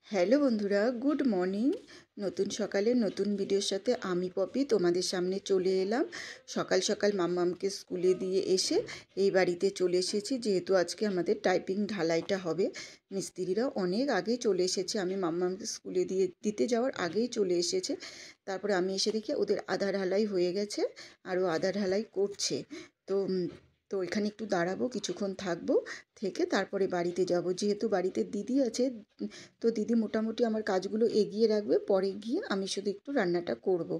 Hello বন্ধুরা, good morning. নতুন সকালে নতুন ভিডিওর সাথে আমি পপি তোমাদের সামনে চলে এলাম। সকাল সকাল মাম্মামকে স্কুলে দিয়ে এসে এই বাড়িতে চলে এসেছি, যেহেতু আজকে আমাদের টাইপিং ঢালাইটা হবে। মিস্ত্রিরা অনেক আগেই চলে এসেছে, আমি মাম্মামকে স্কুলে দিতে যাওয়ার আগেই চলে এসেছে। তারপরে আমি এসে দেখি ওদের আধা ঢালাই হয়ে গেছে, আরও আধা ঢালাই করছে। তো তো এখানে একটু দাঁড়াবো, কিছুক্ষণ থাকবো, থেকে তারপরে বাড়িতে যাব। যেহেতু বাড়িতে দিদি আছে, তো দিদি মোটামুটি আমার কাজগুলো এগিয়ে রাখবে, পরে গিয়ে আমি শুধু একটু রান্নাটা করব।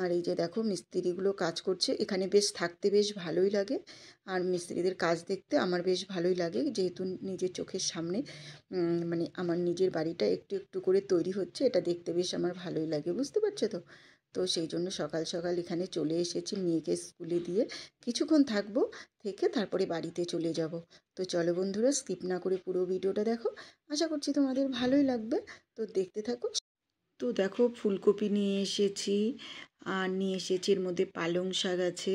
আর এই যে দেখো মিস্ত্রিগুলো কাজ করছে, এখানে বেশ থাকতে বেশ ভালোই লাগে। আর মিস্ত্রিদের কাজ দেখতে আমার বেশ ভালোই লাগে, যেহেতু নিজের চোখের সামনে মানে আমার নিজের বাড়িটা একটু একটু করে তৈরি হচ্ছে, এটা দেখতে বেশ আমার ভালোই লাগে, বুঝতে পারছো তো। তো সেই জন্য সকাল সকাল এখানে চলে এসেছি, মেয়েকে স্কুলে দিয়ে কিছুক্ষণ থাকবো, থেকে তারপরে বাড়িতে চলে যাব। তো চলো বন্ধুরা, স্কিপ না করে পুরো ভিডিওটা দেখো, আশা করছি তোমাদের ভালোই লাগবে। তো দেখতে থাকো। তো দেখো ফুলকপি নিয়ে এসেছি, আর নিয়ে এসেছি এর মধ্যে পালং শাক আছে,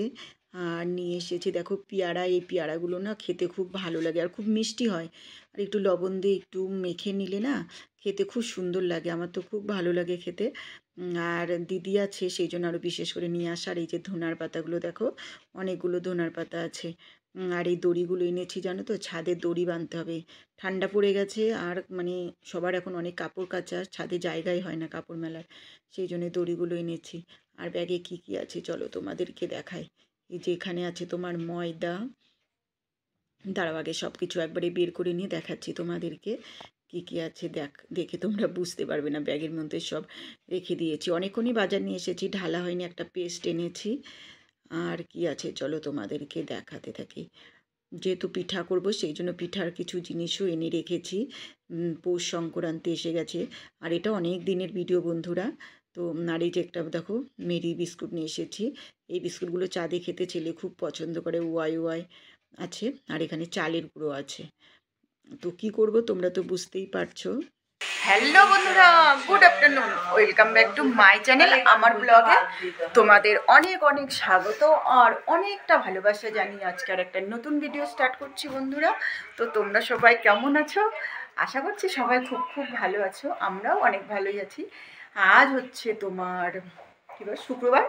আর নিয়ে এসেছি দেখো পেয়ারা। এই পেয়ারাগুলো না খেতে খুব ভালো লাগে আর খুব মিষ্টি হয়, আর একটু লবণ দিয়ে একটু মেখে নিলে না খেতে খুব সুন্দর লাগে, আমার তো খুব ভালো লাগে খেতে। আর দিদি আছে সেই জন্য আরও বিশেষ করে নিয়ে আসা। আর এই যে ধনার পাতাগুলো দেখো, অনেকগুলো ধনার পাতা আছে। আর এই দড়িগুলো এনেছি, জানো তো, ছাদের দড়ি বাঁধতে হবে। ঠান্ডা পড়ে গেছে, আর মানে সবার এখন অনেক কাপড় কাচা, ছাদে জায়গাই হয় না কাপড় মেলার, সেই জন্য দড়িগুলো এনেছি। আর ব্যাগে কি কি আছে চলো তোমাদেরকে দেখাই। এই যে এখানে আছে তোমার ময়দা, দাঁড়াও আগে সব কিছু একবারে বের করে নিয়ে দেখাচ্ছি তোমাদেরকে কি কি আছে। দেখে তোমরা বুঝতে পারবে না, ব্যাগের মধ্যে সব রেখে দিয়েছি। অনেকক্ষণই বাজার নিয়ে এসেছি, ঢালা হয়নি, একটা পেস্ট এনেছি। আর কি আছে চলো তোমাদেরকে দেখাতে থাকি। যেহেতু পিঠা করব সেই জন্য পিঠার কিছু জিনিসও এনে রেখেছি। পৌষ সংক্রান্তি এসে গেছে, আর এটা অনেক দিনের ভিডিও বন্ধুরা। তো আর এই যে একটা দেখো মেরি বিস্কুট নিয়ে এসেছি। এই বিস্কুটগুলো চা দিয়ে খেতে ছেলে খুব পছন্দ করে, ওয়াই ওয়াই আছে। আর এখানে চালের গুঁড়ো আছে। তো কি করব তোমরা তো বুঝতেই পারছো। হ্যালো বন্ধুরা, good afternoon, welcome back to my channel. আমার ব্লগে তোমাদের অনেক অনেক স্বাগত আর অনেকটা ভালোবাসা জানিয়ে আজকে আর একটা নতুন ভিডিও স্টার্ট করছি বন্ধুরা। তো তোমরা সবাই কেমন আছো? আশা করছি সবাই খুব খুব ভালো আছো, আমরাও অনেক ভালোই আছি। আজ হচ্ছে তোমার কী বল, শুক্রবার,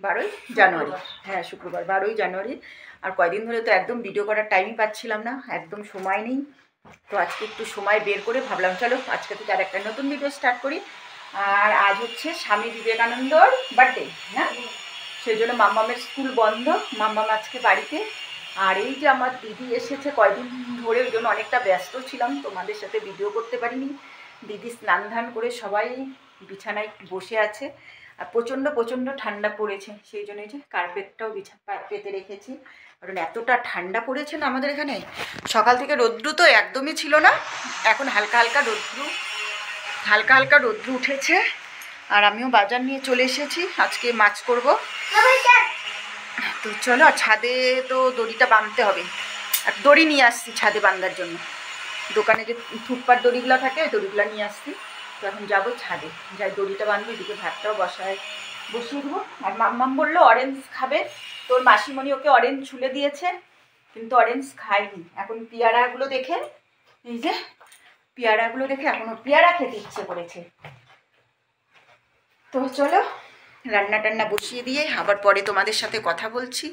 12ই জানুয়ারি। হ্যাঁ শুক্রবার 12ই জানুয়ারি। আর কয়দিন ধরে তো একদম ভিডিও করার টাইমই পাচ্ছিলাম না, একদম সময় নেই। তো আজকে একটু সময় বের করে ভাবলাম চলো আজকে তো আর একটা নতুন ভিডিও স্টার্ট করি। আর আজ হচ্ছে স্বামী বিবেকানন্দর বার্থডে, হ্যাঁ, সেই জন্য মাম্মামের স্কুল বন্ধ, মাম্মাম আজকে বাড়িতে। আর এই যে আমার দিদি এসেছে কয়দিন ধরে, ওই জন্য অনেকটা ব্যস্ত ছিলাম, তোমাদের সাথে ভিডিও করতে পারিনি। দিদি স্নান ধান করে সবাই বিছানায় বসে আছে, আর প্রচণ্ড প্রচণ্ড ঠান্ডা পড়েছে, সেই জন্য এই যে কার্পেটটাও পেতে রেখেছি। কারণ এতটা ঠান্ডা পড়েছে না আমাদের এখানে। সকাল থেকে রৌদ্র তো একদমই ছিল না, এখন হালকা হালকা রৌদ্র উঠেছে। আর আমিও বাজার নিয়ে চলে এসেছি, আজকে মাছ করব। তো চলো, আর ছাদে তো দড়িটা বাঁধতে হবে, আর দড়ি নিয়ে আসছি ছাদে বাঁধার জন্য। দোকানে যে থুপ্পার দড়িগুলো থাকে ওই দড়িগুলো নিয়ে আসছি। তো এখন যাবো ছাদে, যাই দড়িটা বাঁধবো, এদিকে ভাতটাও বসিয়ে দেবো। আর মাম্মাম বললো অরেঞ্জ খাবে, তোর মাসিমণি ওকে অরেঞ্জ ছুলে দিয়েছে, কিন্তু অরেঞ্জ খায়নি। এখন পেয়ারাগুলো দেখে, এই যে পেয়ারাগুলো দেখে এখনও পেয়ারা খেতে ইচ্ছে করেছে। তো চলো রান্না টান্না বসিয়ে দিয়ে আবার পরে তোমাদের সাথে কথা বলছি।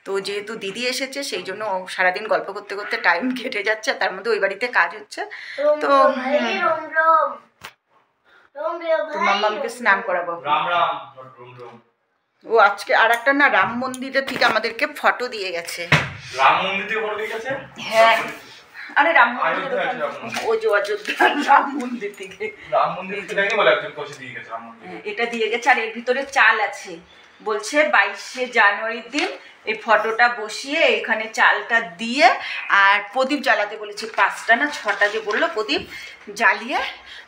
তো যেহেতু দিদি এসেছে সেই জন্য সারাদিন গল্প করতে করতে টাইম কেটে যাচ্ছে, তার মধ্যে ওই বাড়িতে কাজ হচ্ছে। তো মাম্মামকে স্নান করাবো। ও আজকে আর একটা না রাম মন্দিরের থেকে আমাদেরকে ফটো দিয়ে গেছে। রাম মন্দির থেকে ফটো দিয়ে গেছে? হ্যাঁ, আরে রাম মন্দির ও যে অযোধ্যার রাম মন্দির থেকে, রাম মন্দির থেকে বলে একজন পয়সা দিয়ে গেছে। রাম মন্দির এটা দিয়ে গেছে, আর এর ভিতরে চাল আছে। বলছে 22শে জানুয়ারির দিন এই ফটোটা বসিয়ে এখানে চালটা দিয়ে আর প্রদীপ জ্বালাতে বলেছে, 5টা না 6টা যে বললো প্রদীপ জ্বালিয়ে,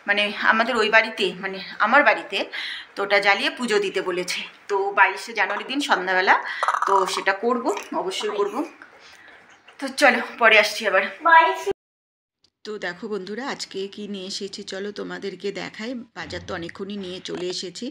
মানে আমাদের ওই বাড়িতে, মানে আমার বাড়িতে, তো ওটা জ্বালিয়ে পুজো দিতে বলেছে। তো 22শে জানুয়ারির দিন সন্ধ্যাবেলা, তো সেটা করব, অবশ্যই করব। তো চলো পরে আসছি আবার। তো দেখো বন্ধুরা আজকে কি নিয়ে এসেছি চলো তোমাদেরকে দেখাই। বাজার তো অনেকক্ষণই নিয়ে চলে এসেছি।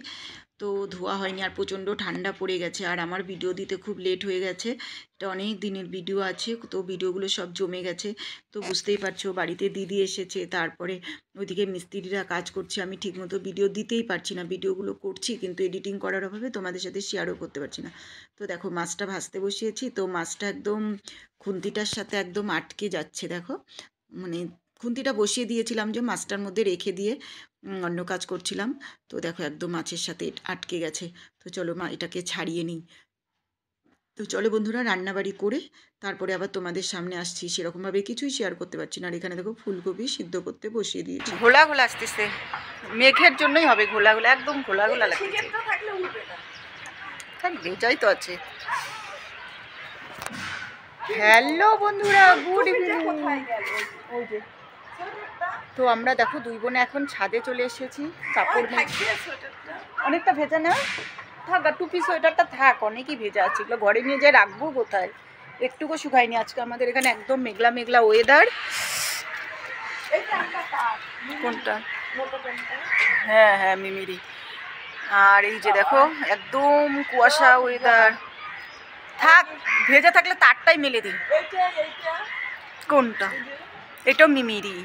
তো ধোয়া হয়নি, আর প্রচণ্ড ঠান্ডা পড়ে গেছে, আর আমার ভিডিও দিতে খুব লেট হয়ে গেছে। এটা অনেক দিনের ভিডিও আছে, তো ভিডিওগুলো সব জমে গেছে। তো বুঝতেই পারছো, বাড়িতে দিদি এসেছে, তারপরে ওইদিকে মিস্ত্রিরা কাজ করছে, আমি ঠিকমতো ভিডিও দিতেই পারছি না। ভিডিওগুলো করছি কিন্তু এডিটিং করার অভাবে তোমাদের সাথে শেয়ারও করতে পারছি না। তো দেখো মাছটা ভাজতে বসিয়েছি, তো মাছটা একদম খুন্তিটার সাথে একদম আটকে যাচ্ছে। দেখো মানে খুন্তিটা বসিয়ে দিয়েছিলাম যে মাছটার মধ্যে রেখে দিয়ে অন্য কাজ করছিলাম, তো দেখো একদম মাছের সাথে আটকে গেছে। তো চলো এটাকে ছাড়িয়ে নিই। তো চলো বন্ধুরা, রান্নাবাড়ি করে তারপরে আবার তোমাদের সামনে আসছি। সেরকমভাবে কিছুই শেয়ার করতে পারছি না। আর এখানে দেখো ফুলকপি সিদ্ধ করতে বসিয়ে দিয়েছি। ঘোলা ঘোলা আসতেছে, মেঘের জন্যই হবে ঘোলা ঘোলা, একদম ঘোলা ঘোলা লাগছে। ভেজাই তো আছে। হ্যালো বন্ধুরা, গুড ইভিনিং। তো আমরা দেখো দুই বোনে এখন ছাদে চলে এসেছি। কাপড় অনেকটা ভেজা না, থাক, আর টুপি সোয়েটারটা থাক, অনেকই ভেজা আছে, এগুলো ঘরে নিয়ে যেয়ে রাখবো কোথায়, একটুকু শুকায়নি। আজকে আমাদের এখানে একদম মেঘলা মেঘলা ওয়েদার। কোনটা? হ্যাঁ হ্যাঁ, মিমিরি। আর এই যে দেখো একদম কুয়াশা ওয়েদার। থাক, ভেজা থাকলে তারটাই মেলে দিই। কোনটা? এটাও মিমিরি,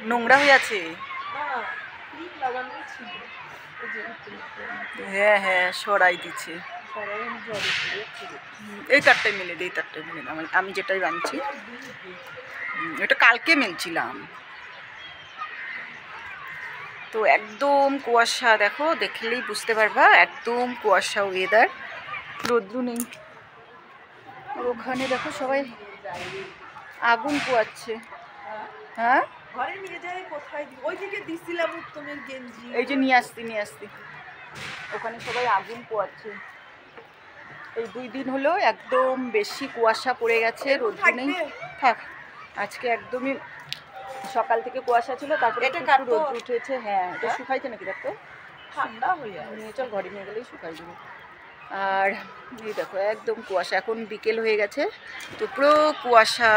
নোংরা হয়ে আছে। হ্যাঁ হ্যাঁ, সরাই দিচ্ছে। এই তারটাই মেলে দিই, এই তারটাই মেলে দিই। আমি যেটাই বানছি এটা কালকে মেলছিলাম। তো একদম কুয়াশা, দেখো দেখলেই বুঝতে পারবা, একদম কুয়াশা ওয়েদার, রৌদ্র নেই। ওখানে দেখো সবাই আগুন পোয়াচ্ছে। হ্যাঁ, ঘরে নিয়ে যাই কোথায়? ওইদিকে দিছিলাম উত্তমের গেঞ্জি, এই যে নিয়ে আসতি। ওখানে সবাই আগুন পোয়াচ্ছে। এই 2 দিন হলো একদম বেশি কুয়াশা পড়ে গেছে, রোদ নেই। থাক, আজকে একদমই সকাল থেকে কুয়াশা ছিল, তারপরে একটু রোদ উঠেছে। হ্যাঁ, এটা শুকাইছে নাকি? দেখো ঠান্ডা হয়ে নিয়ে চল, ঘরে নিয়ে গেলেই শুকাই যাবে। আর এই দেখো একদম কুয়াশা, এখন বিকেল হয়ে গেছে, তো পুরো কুয়াশা।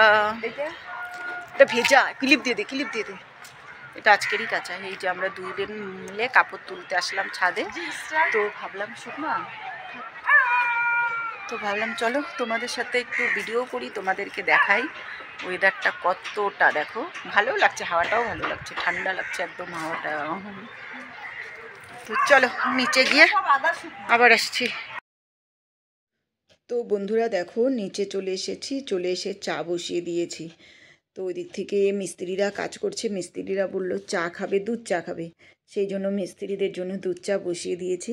এটা ভেজা, ক্লিপ দিয়ে দে। এটা আজকেরই কাঁচা। এই যে আমরা 2 দিন মিলে কাপড় তুলতে আসলাম ছাদে, তো ভাবলাম শুকনা, তো ভাবলাম চলো তোমাদের সাথে একটু ভিডিও করি, তোমাদেরকে দেখাই ওয়েদারটা কতটা। দেখো ভালো লাগছে, হাওয়াটাও ভালো লাগছে, ঠান্ডা লাগছে একদম হাওয়াটা। তো চলো নিচে গিয়ে আবার আসছি। তো বন্ধুরা দেখো নিচে চলে এসেছি, চলে এসে চা বসিয়ে দিয়েছি। তো ওই দিক থেকে মিস্ত্রিরা কাজ করছে, মিস্ত্রিরা বললো চা খাবে, দুধ চা খাবে, সেই জন্য মিস্ত্রিদের জন্য দুধ চা বসিয়ে দিয়েছি।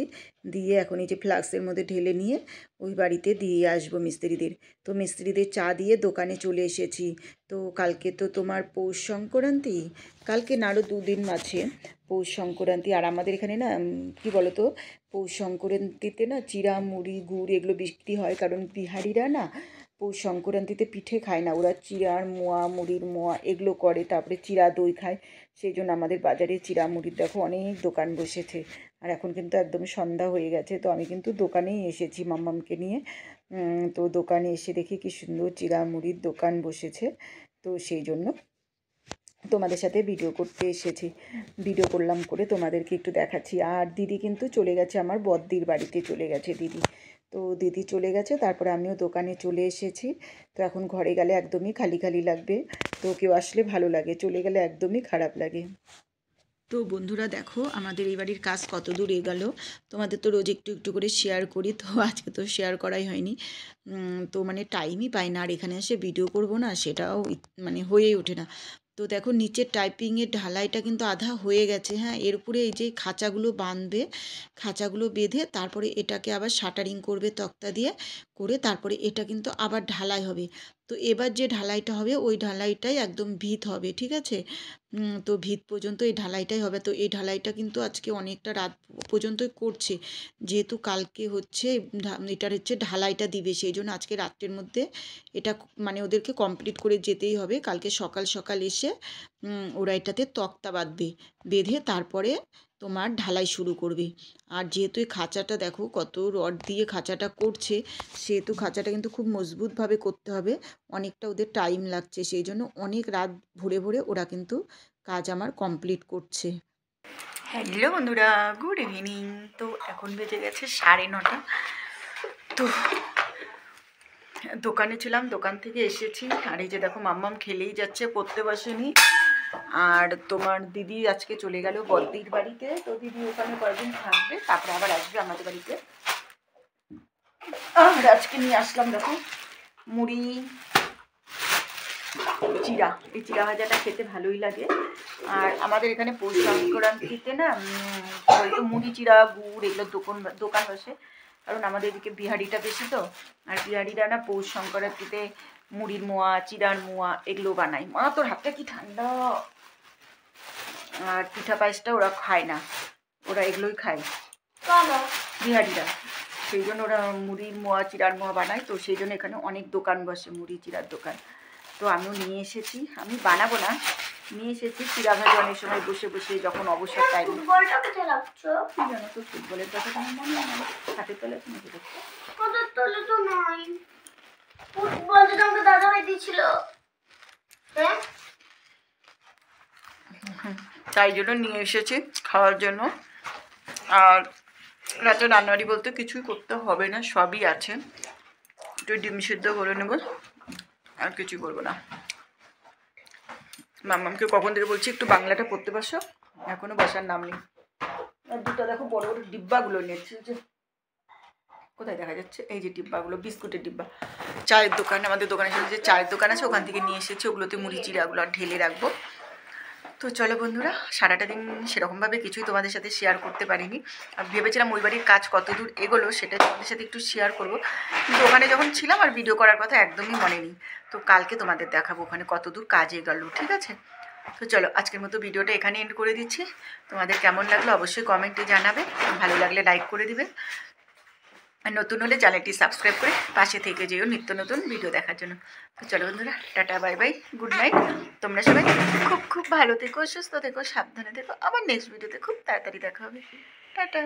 দিয়ে এখন এই যে ফ্লাক্সের মধ্যে ঢেলে নিয়ে ওই বাড়িতে দিয়ে আসবো মিস্ত্রিদের। তো মিস্ত্রিদের চা দিয়ে দোকানে চলে এসেছি। তো কালকে তো তোমার পৌষ সংক্রান্তি, কালকে না আরও 2 দিন আছে পৌষ সংক্রান্তি। আর আমাদের এখানে না কি বলো তো, পৌষ সংক্রান্তিতে না চিড়া মুড়ি গুড় এগুলো বিক্রি হয়, কারণ বিহারিরা না পৌষ সংক্রান্তিতে পিঠে খায় না, ওরা চিড়ার মোয়া, মুড়ির মোয়া এগুলো করে, তারপরে চিড়া দই খায়। সেই জন্য আমাদের বাজারে চিড়া মুড়ির দেখো অনেক দোকান বসেছে। আর এখন কিন্তু একদম সন্ধ্যা হয়ে গেছে, তো আমি কিন্তু দোকানেই এসেছি মাম্মামকে নিয়ে। তো দোকানে এসে দেখি কি সুন্দর চিড়া মুড়ির দোকান বসেছে, তো সেই জন্য তোমাদের সাথে ভিডিও করতে এসেছি। ভিডিও করলাম, করে তোমাদেরকে একটু দেখাচ্ছি। আর দিদি কিন্তু চলে গেছে, আমার বদ্দির বাড়িতে চলে গেছে দিদি। তো দিদি চলে গেছে, তারপরে আমিও দোকানে চলে এসেছি। তো এখন ঘরে গেলে একদমই খালি খালি লাগবে, তো কেউ আসলে ভালো লাগে, চলে গেলে একদমই খারাপ লাগে। তো বন্ধুরা দেখো আমাদের এই বাড়ির কাজ কত দূর এগোলো, তোমাদের তো রোজ একটু একটু করে শেয়ার করি, তো আজকে তো শেয়ার করাই হয়নি। তো মানে টাইমই পাই না, আর এখানে এসে ভিডিও করব না সেটাও মানে হয়েই ওঠে না। তো দেখো নিচের টাইপিংয়ের ঢালাইটা কিন্তু আধা হয়ে গেছে। হ্যাঁ, এর উপরে এই যে খাঁচাগুলো বাঁধবে, খাঁচাগুলো বেঁধে তারপরে এটাকে আবার শাটারিং করবে তক্তা দিয়ে, করে তারপরে এটা কিন্তু আবার ঢালাই হবে। তো এবার যে ঢালাইটা হবে ওই ঢালাইটাই একদম ভিত হবে, ঠিক আছে? তো ভিত পর্যন্ত এই ঢালাইটাই হবে। তো এই ঢালাইটা কিন্তু আজকে অনেকটা রাত পর্যন্তই করছে, যেহেতু কালকে হচ্ছে এটার হচ্ছে ঢালাইটা দিবে, সেই জন্য আজকে রাত্রের মধ্যে এটা মানে ওদেরকে কমপ্লিট করে যেতেই হবে। কালকে সকাল সকাল এসে ওরা এটাতে তক্তা বাঁধবে, বেঁধে তারপরে তোমার ঢালাই শুরু করবে। আর যেহেতু এই খাঁচাটা দেখো কত রড দিয়ে খাঁচাটা করছে, সেহেতু খাঁচাটা কিন্তু খুব মজবুতভাবে করতে হবে, অনেকটা ওদের টাইম লাগছে, সেই জন্য অনেক রাত ভরে ভরে ওরা কিন্তু কাজ আমার কমপ্লিট করছে। হ্যালো বন্ধুরা, গুড ইভিনিং। তো এখন বেজে গেছে 9:30। তো দোকানে ছিলাম, দোকান থেকে এসেছি। আর এই যে দেখো মাম্মাম খেলেই যাচ্ছে, পড়তে বসেনি। আর তোমার দিদি আজকে চলে গেল বদ্দির বাড়িতে। তো দিদি ওখানে কয়েকদিন থাকবে, তারপরে আবার আসবে আমাদের বাড়িতে। আর আজকে নিয়ে আসলাম দেখো মুড়ি চিড়া। এই চিড়া ভাজাটা খেতে ভালোই লাগে। আর আমাদের এখানে পৌষ সংক্রান্তিতে না হয়তো মুড়ি চিড়া গুড় এগুলো দোকান বসে, কারণ আমাদের এদিকে বিহারিটা বেশি তো। আর বিহারিরা না পৌষ সংক্রান্তিতে মুড়ির মোয়া, চিড়ার মোয়া এগুলো বানায়। মা তোর হাতটা কি ঠান্ডা। আর পিঠা পায়েসটা ওরা খায় না, ওরা এগুলোই খায় বিহারিরা। সেই জন্য ওরা মুড়ির মোয়া, চিড়ার মোয়া বানায়। তো সেই জন্য এখানে অনেক দোকান বসে, মুড়ি চিড়ার দোকান। তো আমিও নিয়ে এসেছি, আমি বানাবো না, নিয়ে এসেছি চিড়া ভাজা। অনেক সময় বসে বসে যখন অবসর টাইম। কি জানো তো, ফুটবলের কথা তোমার মনে হয় না? হাতের তলে আছে নাকি? হাতের তলে তো নাই। ফুটবল যেটা আমাকে দাদা ভাই দিয়েছিল, হ্যাঁ, তাই জন্য নিয়ে এসেছি খাওয়ার জন্য। আর রাতে রান্নাবাড়ি বলতে কিছুই করতে হবে না, সবই আছে। একটু ডিম সিদ্ধ করে নেব, আর কিছুই করবো না। মাম্মামকে কখন থেকে বলছি একটু বাংলাটা পড়তে বসো, এখনো বসার নাম নেই। আর দুটো দেখো বড় বড় ডিব্বাগুলো নিয়েছি, যে কোথায় দেখা যাচ্ছে, এই যে ডিব্বাগুলো, বিস্কুটের ডিব্বা। চায়ের দোকান, আমাদের দোকানের সাথে যে চায়ের দোকান আছে ওখান থেকে নিয়ে এসেছি। ওগুলোতে মুড়ি চিড়াগুলো ঢেলে রাখবো। তো চলো বন্ধুরা, সারাটা দিন সেরকমভাবে কিছুই তোমাদের সাথে শেয়ার করতে পারিনি। আর ভেবেছিলাম ওই বাড়ির কাজ কত দূর এগোলো সেটা তোমাদের সাথে একটু শেয়ার করব, কিন্তু ওখানে যখন ছিলাম আর ভিডিও করার কথা একদমই মনে নেই। তো কালকে তোমাদের দেখাবো ওখানে কত দূর কাজ এগোলো, ঠিক আছে? তো চলো আজকের মতো ভিডিওটা এখানে এন্ড করে দিচ্ছি। তোমাদের কেমন লাগলো অবশ্যই কমেন্টে জানাবে, ভালো লাগলে লাইক করে দিবে। আর নতুন হলে চ্যানেলটি সাবস্ক্রাইব করে পাশে থেকে যেও নিত্য নতুন ভিডিও দেখার জন্য। তো চলো বন্ধুরা, tata bye bye, good night. তোমরা সবাই খুব খুব ভালো থেকো, সুস্থ থেকো, সাবধানে থেকো। আবার নেক্সট ভিডিওতে খুব তাড়াতাড়ি দেখা হবে। টাটা।